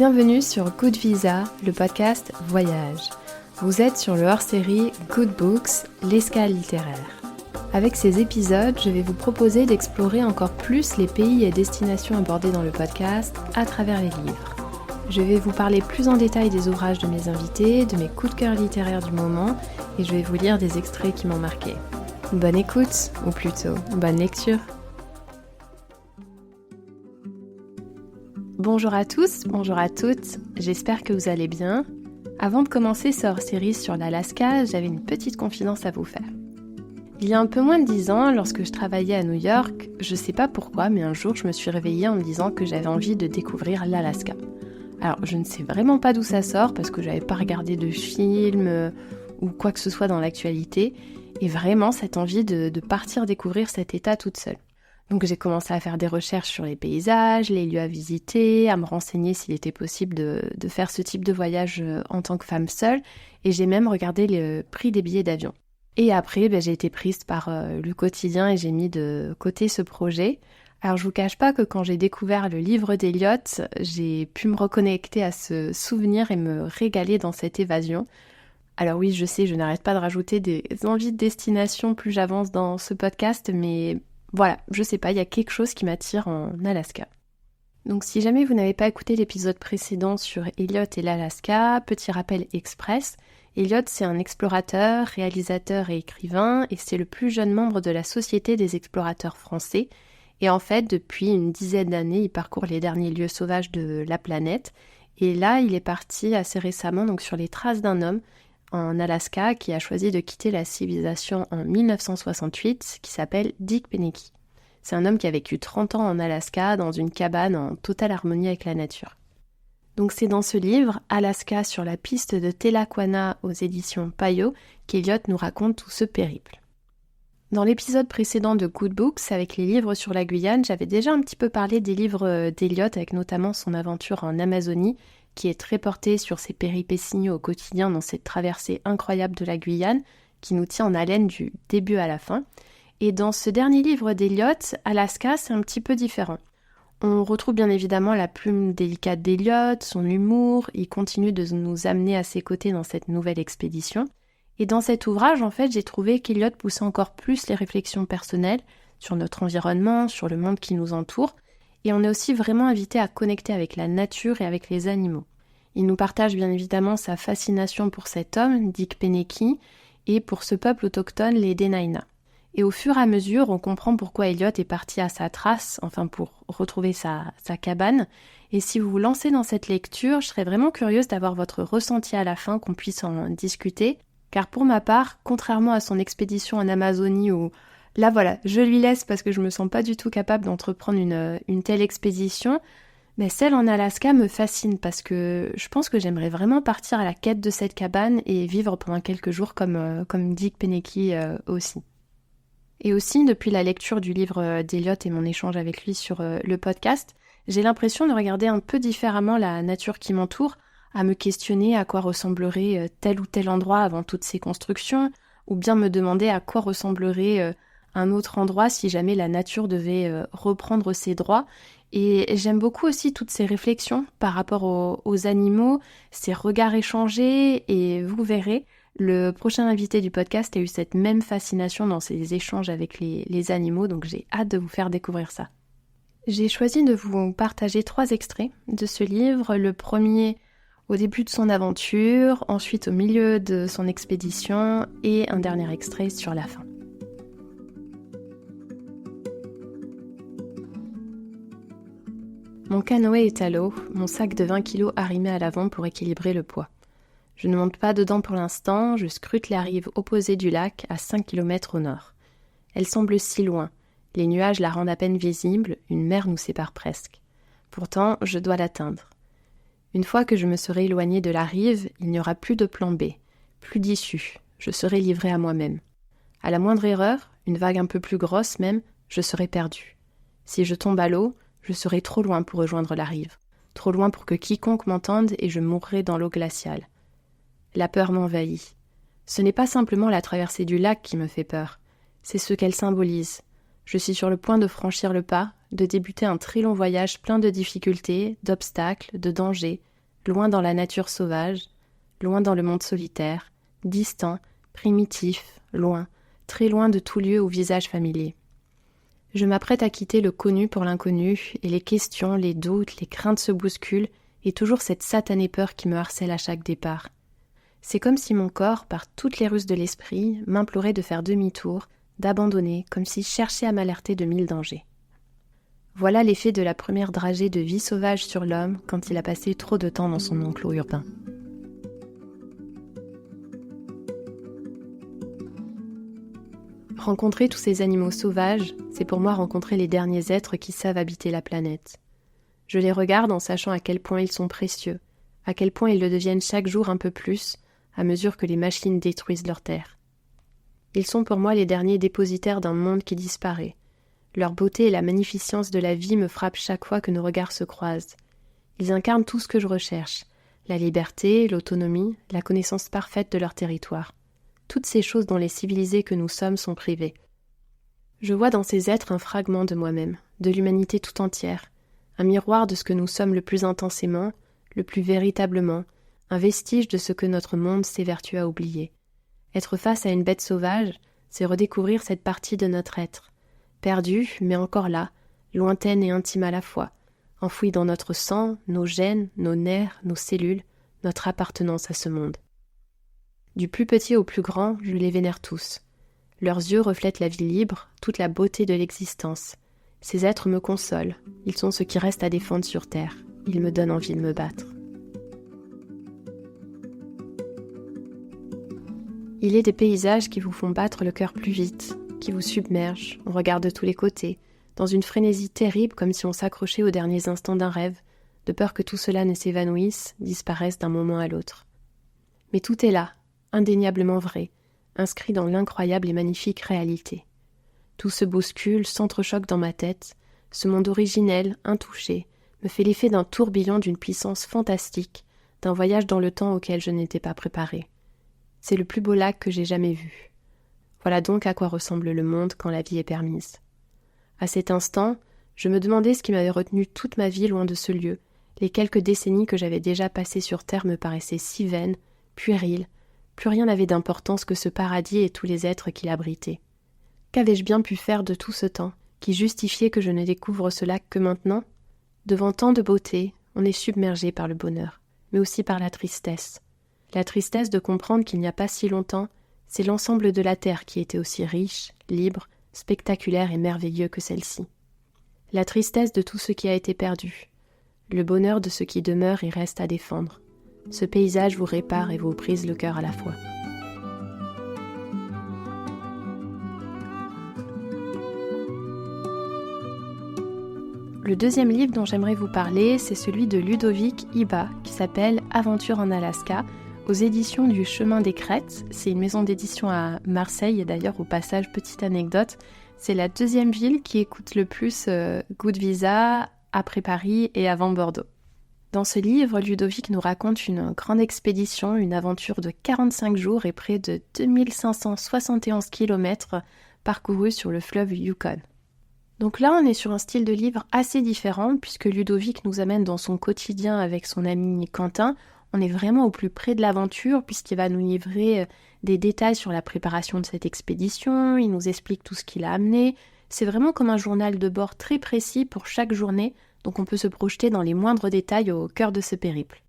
Bienvenue sur Good Visa, le podcast Voyage. Vous êtes sur le hors-série Good Books, l'escale littéraire. Avec ces épisodes, je vais vous proposer d'explorer encore plus les pays et destinations abordés dans le podcast à travers les livres. Je vais vous parler plus en détail des ouvrages de mes invités, de mes coups de cœur littéraires du moment, et je vais vous lire des extraits qui m'ont marqué. Bonne écoute, ou plutôt, bonne lecture. Bonjour à tous, bonjour à toutes, j'espère que vous allez bien. Avant de commencer ce hors-série sur l'Alaska, j'avais une petite confidence à vous faire. Il y a un peu moins de 10 ans, lorsque je travaillais à New York, je sais pas pourquoi, mais un jour je me suis réveillée en me disant que j'avais envie de découvrir l'Alaska. Alors je ne sais vraiment pas d'où ça sort, parce que j'avais pas regardé de film ou quoi que ce soit dans l'actualité, et vraiment cette envie de partir découvrir cet état toute seule. Donc j'ai commencé à faire des recherches sur les paysages, les lieux à visiter, à me renseigner s'il était possible de faire ce type de voyage en tant que femme seule, et j'ai même regardé le prix des billets d'avion. Et après, j'ai été prise par le quotidien et j'ai mis de côté ce projet. Alors je vous cache pas que quand j'ai découvert le livre d'Eliott, j'ai pu me reconnecter à ce souvenir et me régaler dans cette évasion. Alors oui, je sais, je n'arrête pas de rajouter des envies de destination plus j'avance dans ce podcast, mais voilà, je sais pas, il y a quelque chose qui m'attire en Alaska. Donc si jamais vous n'avez pas écouté l'épisode précédent sur Eliott et l'Alaska, petit rappel express, Eliott c'est un explorateur, réalisateur et écrivain, et c'est le plus jeune membre de la Société des explorateurs français. Et en fait, depuis une dizaine d'années, il parcourt les derniers lieux sauvages de la planète. Et là, il est parti assez récemment donc sur les traces d'un homme en Alaska qui a choisi de quitter la civilisation en 1968, qui s'appelle Dick Pennecky. C'est un homme qui a vécu 30 ans en Alaska, dans une cabane en totale harmonie avec la nature. Donc c'est dans ce livre, Alaska sur la piste de Telakwana aux éditions Payot, qu'Eliott nous raconte tout ce périple. Dans l'épisode précédent de Good Books, avec les livres sur la Guyane, j'avais déjà un petit peu parlé des livres d'Eliott, avec notamment son aventure en Amazonie, qui est très portée sur ses péripéties au quotidien dans cette traversée incroyable de la Guyane, qui nous tient en haleine du début à la fin. Et dans ce dernier livre d'Eliott, Alaska, c'est un petit peu différent. On retrouve bien évidemment la plume délicate d'Eliott, son humour, il continue de nous amener à ses côtés dans cette nouvelle expédition. Et dans cet ouvrage, en fait, j'ai trouvé qu'Eliott poussait encore plus les réflexions personnelles sur notre environnement, sur le monde qui nous entoure, et on est aussi vraiment invité à connecter avec la nature et avec les animaux. Il nous partage bien évidemment sa fascination pour cet homme, Dick Pennecky, et pour ce peuple autochtone, les Dena'ina. Et au fur et à mesure, on comprend pourquoi Eliott est parti à sa trace, enfin pour retrouver sa cabane. Et si vous vous lancez dans cette lecture, je serais vraiment curieuse d'avoir votre ressenti à la fin, qu'on puisse en discuter. Car pour ma part, contrairement à son expédition en Amazonie où, là voilà, je lui laisse parce que je me sens pas du tout capable d'entreprendre une telle expédition, mais celle en Alaska me fascine parce que je pense que j'aimerais vraiment partir à la quête de cette cabane et vivre pendant quelques jours comme Dick Pennecky aussi. Et aussi, depuis la lecture du livre d'Eliott et mon échange avec lui sur le podcast, j'ai l'impression de regarder un peu différemment la nature qui m'entoure, à me questionner à quoi ressemblerait tel ou tel endroit avant toutes ces constructions, ou bien me demander à quoi ressemblerait un autre endroit si jamais la nature devait reprendre ses droits. Et j'aime beaucoup aussi toutes ces réflexions par rapport aux animaux, ces regards échangés, et vous verrez, le prochain invité du podcast a eu cette même fascination dans ses échanges avec les animaux, donc j'ai hâte de vous faire découvrir ça. J'ai choisi de vous partager 3 extraits de ce livre. Le premier au début de son aventure, ensuite au milieu de son expédition et un dernier extrait sur la fin. Mon canoë est à l'eau, mon sac de 20 kilos arrimé à l'avant pour équilibrer le poids. Je ne monte pas dedans pour l'instant, je scrute la rive opposée du lac à 5 km au nord. Elle semble si loin, les nuages la rendent à peine visible, une mer nous sépare presque. Pourtant, je dois l'atteindre. Une fois que je me serai éloignée de la rive, il n'y aura plus de plan B, plus d'issue, je serai livrée à moi-même. À la moindre erreur, une vague un peu plus grosse même, je serai perdue. Si je tombe à l'eau, je serai trop loin pour rejoindre la rive, trop loin pour que quiconque m'entende et je mourrai dans l'eau glaciale. La peur m'envahit. Ce n'est pas simplement la traversée du lac qui me fait peur, c'est ce qu'elle symbolise. Je suis sur le point de franchir le pas, de débuter un très long voyage plein de difficultés, d'obstacles, de dangers, loin dans la nature sauvage, loin dans le monde solitaire, distant, primitif, loin, très loin de tout lieu au visage familier. Je m'apprête à quitter le connu pour l'inconnu, et les questions, les doutes, les craintes se bousculent, et toujours cette satanée peur qui me harcèle à chaque départ. C'est comme si mon corps, par toutes les ruses de l'esprit, m'implorait de faire demi-tour, d'abandonner, comme s'il cherchait à m'alerter de 1000 dangers. Voilà l'effet de la première dragée de vie sauvage sur l'homme quand il a passé trop de temps dans son enclos urbain. Rencontrer tous ces animaux sauvages, c'est pour moi rencontrer les derniers êtres qui savent habiter la planète. Je les regarde en sachant à quel point ils sont précieux, à quel point ils le deviennent chaque jour un peu plus, à mesure que les machines détruisent leur terre. Ils sont pour moi les derniers dépositaires d'un monde qui disparaît. Leur beauté et la magnificence de la vie me frappent chaque fois que nos regards se croisent. Ils incarnent tout ce que je recherche, la liberté, l'autonomie, la connaissance parfaite de leur territoire. Toutes ces choses dont les civilisés que nous sommes sont privés. Je vois dans ces êtres un fragment de moi-même, de l'humanité tout entière, un miroir de ce que nous sommes le plus intensément, le plus véritablement, un vestige de ce que notre monde s'évertue à oublier. Être face à une bête sauvage, c'est redécouvrir cette partie de notre être, perdue, mais encore là, lointaine et intime à la fois, enfouie dans notre sang, nos gènes, nos nerfs, nos cellules, notre appartenance à ce monde. Du plus petit au plus grand, je les vénère tous. Leurs yeux reflètent la vie libre, toute la beauté de l'existence. Ces êtres me consolent, ils sont ce qui reste à défendre sur terre, ils me donnent envie de me battre. Il est des paysages qui vous font battre le cœur plus vite, qui vous submergent, on regarde de tous les côtés, dans une frénésie terrible comme si on s'accrochait aux derniers instants d'un rêve, de peur que tout cela ne s'évanouisse, disparaisse d'un moment à l'autre. Mais tout est là, indéniablement vrai, inscrit dans l'incroyable et magnifique réalité. Tout se bouscule, s'entrechoque dans ma tête, ce monde originel, intouché, me fait l'effet d'un tourbillon d'une puissance fantastique, d'un voyage dans le temps auquel je n'étais pas préparée. C'est le plus beau lac que j'ai jamais vu. Voilà donc à quoi ressemble le monde quand la vie est permise. À cet instant, je me demandais ce qui m'avait retenu toute ma vie loin de ce lieu. Les quelques décennies que j'avais déjà passées sur terre me paraissaient si vaines, puériles, plus rien n'avait d'importance que ce paradis et tous les êtres qui l'abritaient. Qu'avais-je bien pu faire de tout ce temps, qui justifiait que je ne découvre ce lac que maintenant ? Devant tant de beauté, on est submergé par le bonheur, mais aussi par la tristesse. La tristesse de comprendre qu'il n'y a pas si longtemps, c'est l'ensemble de la terre qui était aussi riche, libre, spectaculaire et merveilleux que celle-ci. La tristesse de tout ce qui a été perdu, le bonheur de ce qui demeure et reste à défendre. Ce paysage vous répare et vous brise le cœur à la fois. Le deuxième livre dont j'aimerais vous parler, c'est celui de Ludovic Iba, qui s'appelle Aventure en Alaska, aux éditions du Chemin des Crêtes. C'est une maison d'édition à Marseille, et d'ailleurs, au passage, petite anecdote, c'est la deuxième ville qui écoute le plus Good Visa, après Paris et avant Bordeaux. Dans ce livre, Ludovic nous raconte une grande expédition, une aventure de 45 jours et près de 2571 km parcourus sur le fleuve Yukon. Donc là, on est sur un style de livre assez différent puisque Ludovic nous amène dans son quotidien avec son ami Quentin. On est vraiment au plus près de l'aventure puisqu'il va nous livrer des détails sur la préparation de cette expédition, il nous explique tout ce qu'il a amené. C'est vraiment comme un journal de bord très précis pour chaque journée, donc on peut se projeter dans les moindres détails au cœur de ce périple.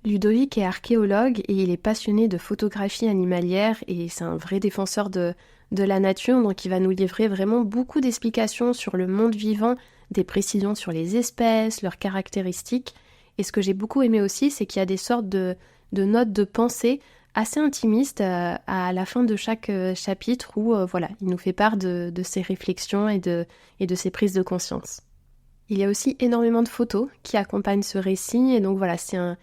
Ludovic est archéologue et il est passionné de photographie animalière et c'est un vrai défenseur de la nature, donc il va nous livrer vraiment beaucoup d'explications sur le monde vivant, des précisions sur les espèces, leurs caractéristiques. Et ce que j'ai beaucoup aimé aussi, c'est qu'il y a des sortes de notes de pensée assez intimistes à la fin de chaque chapitre où il nous fait part de ses réflexions et de ses prises de conscience. Il y a aussi énormément de photos qui accompagnent ce récit et donc voilà, c'est un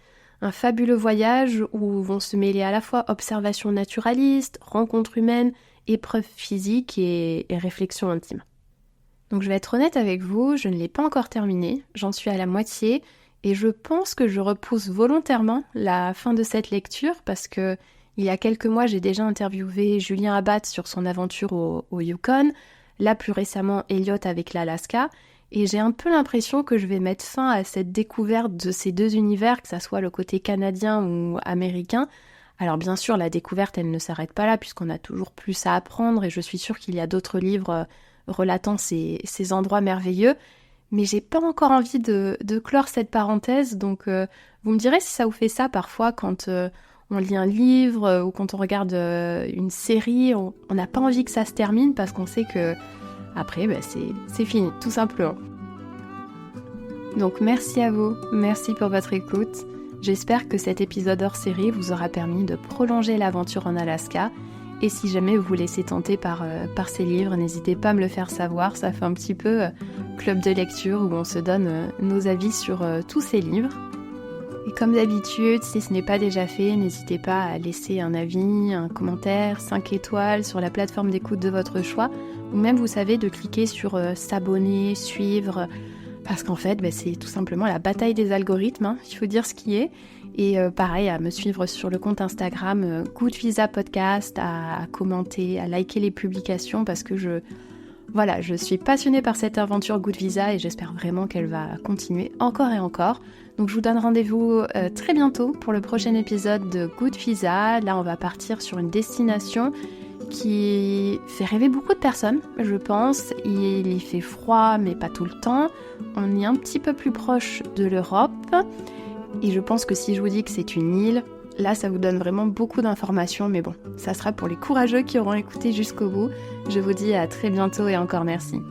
fabuleux voyage où vont se mêler à la fois observation naturaliste, rencontres humaines, épreuves physiques et réflexions intimes. Donc je vais être honnête avec vous, je ne l'ai pas encore terminé, j'en suis à la moitié et je pense que je repousse volontairement la fin de cette lecture parce que il y a quelques mois j'ai déjà interviewé Julien Abad sur son aventure au Yukon, là plus récemment Elliot avec l'Alaska Et j'ai un peu l'impression que je vais mettre fin à cette découverte de ces deux univers, que ça soit le côté canadien ou américain. Alors bien sûr, la découverte, elle ne s'arrête pas là, puisqu'on a toujours plus à apprendre, et je suis sûre qu'il y a d'autres livres relatant ces endroits merveilleux. Mais j'ai pas encore envie de clore cette parenthèse, donc vous me direz si ça vous fait ça parfois quand on lit un livre ou quand on regarde une série, on n'a pas envie que ça se termine parce qu'on sait que après c'est fini, tout simplement. Donc merci à vous, merci pour votre écoute. J'espère que cet épisode hors série vous aura permis de prolonger l'aventure en Alaska. Et si jamais vous vous laissez tenter par ces livres, n'hésitez pas à me le faire savoir. Ça fait un petit peu club de lecture où on se donne nos avis sur tous ces livres. Et comme d'habitude, si ce n'est pas déjà fait, n'hésitez pas à laisser un avis, un commentaire, 5 étoiles sur la plateforme d'écoute de votre choix. Ou même, vous savez, de cliquer sur s'abonner, suivre. Parce qu'en fait, c'est tout simplement la bataille des algorithmes, hein, il faut dire ce qui est. Et pareil, à me suivre sur le compte Instagram Good Visa Podcast, à commenter, à liker les publications parce que je suis passionnée par cette aventure Good Visa et j'espère vraiment qu'elle va continuer encore et encore. Donc je vous donne rendez-vous très bientôt pour le prochain épisode de Good Visa. Là, on va partir sur une destination qui fait rêver beaucoup de personnes, je pense. Il y fait froid, mais pas tout le temps. On est un petit peu plus proche de l'Europe. Et je pense que si je vous dis que c'est une île, là ça vous donne vraiment beaucoup d'informations, mais bon, ça sera pour les courageux qui auront écouté jusqu'au bout. Je vous dis à très bientôt et encore merci.